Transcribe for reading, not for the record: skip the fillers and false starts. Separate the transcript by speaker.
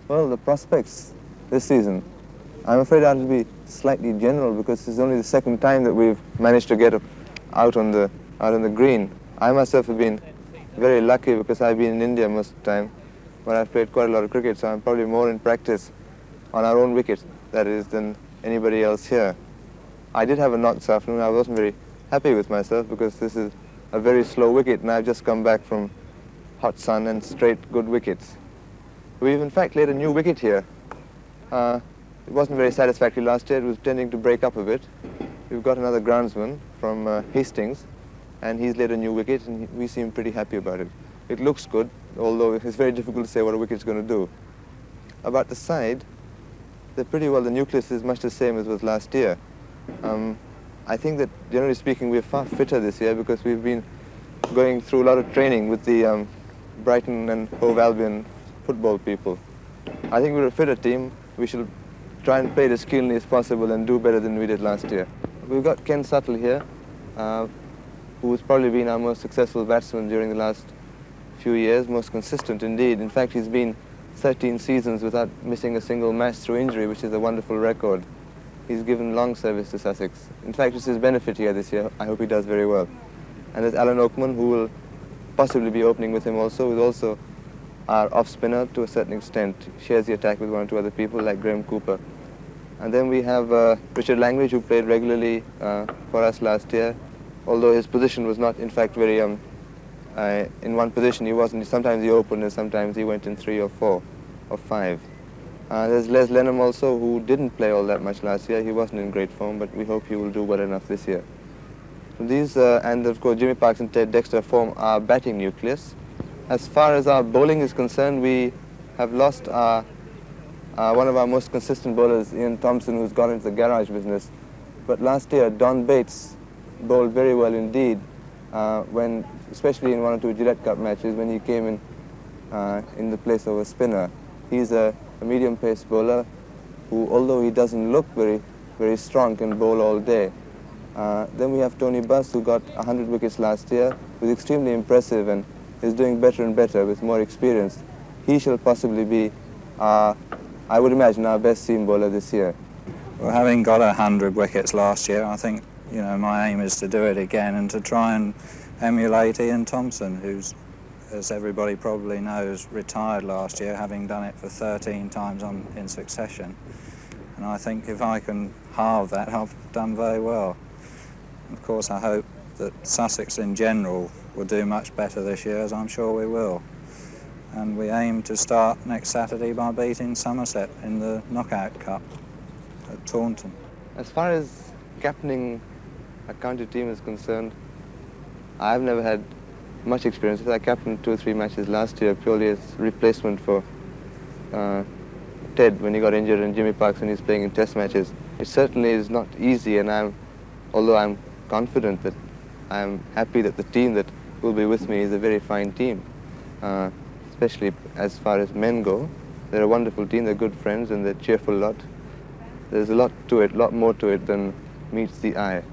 Speaker 1: Well, the prospects this season, I'm afraid I have to be slightly general because it's only the second time that we've managed to get out on the green. I myself have been very lucky because I've been in India most of the time, where I've played quite a lot of cricket, so I'm probably more in practice on our own wicket, that is, than anybody else here. I did have a knock this afternoon. I wasn't very happy with myself because this is a very slow wicket, and I've just come back from hot sun and straight good wickets. We've in fact laid a new wicket here. It wasn't very satisfactory last year. It was tending to break up a bit. We've got another groundsman from Hastings, and he's laid a new wicket, and we seem pretty happy about it. It looks good, although it's very difficult to say what a wicket's going to do. About the side, the nucleus is much the same as was last year. I think that, generally speaking, we're far fitter this year because we've been going through a lot of training with the Brighton and Hove Albion football people. I think we're a fitter team. We should try and play it as keenly as possible and do better than we did last year. We've got Ken Suttle here, who's probably been our most successful batsman during the last few years, most consistent indeed. In fact, he's been 13 seasons without missing a single match through injury, which is a wonderful record. He's given long service to Sussex. In fact, it's his benefit here this year. I hope he does very well. And there's Alan Oakman, who will possibly be opening with him also, who's also our off-spinner to a certain extent. Shares the attack with one or two other people like Graham Cooper. And then we have Richard Langridge, who played regularly for us last year, although his position was not, in fact, very in one position. He wasn't. Sometimes he opened, and sometimes he went in 3 or 4 or 5. There's Les Lenham also, who didn't play all that much last year. He wasn't in great form, but we hope he will do well enough this year. So these, and of course, Jimmy Parkes and Ted Dexter form our batting nucleus. As far as our bowling is concerned, we have lost one of our most consistent bowlers, Ian Thompson, who's gone into the garage business. But last year, Don Bates bowled very well indeed, especially in 1 or 2 Gillette Cup matches when he came in the place of a spinner. He's a medium-pace bowler who, although he doesn't look very strong, can bowl all day. Then we have Tony Buss, who got 100 wickets last year, who's extremely impressive and is doing better and better with more experience. He shall possibly be, I would imagine, our best seam bowler this year.
Speaker 2: Well, having got 100 wickets last year, I think, my aim is to do it again and to try and emulate Ian Thompson, who's, as everybody probably knows, retired last year, having done it for 13 times in succession. And I think if I can halve that, I've done very well. Of course, I hope that Sussex in general will do much better this year, as I'm sure we will. And we aim to start next Saturday by beating Somerset in the Knockout Cup at Taunton.
Speaker 1: As far as captaining a county team is concerned, I've never had much experience. I captained 2 or 3 matches last year purely as replacement for Ted when he got injured and Jimmy Parkes when he's playing in test matches. It certainly is not easy, and although I'm confident that I'm happy that the team that will be with me is a very fine team, especially as far as men go. They're a wonderful team, they're good friends, and they're a cheerful lot. There's a lot to it, a lot more to it than meets the eye.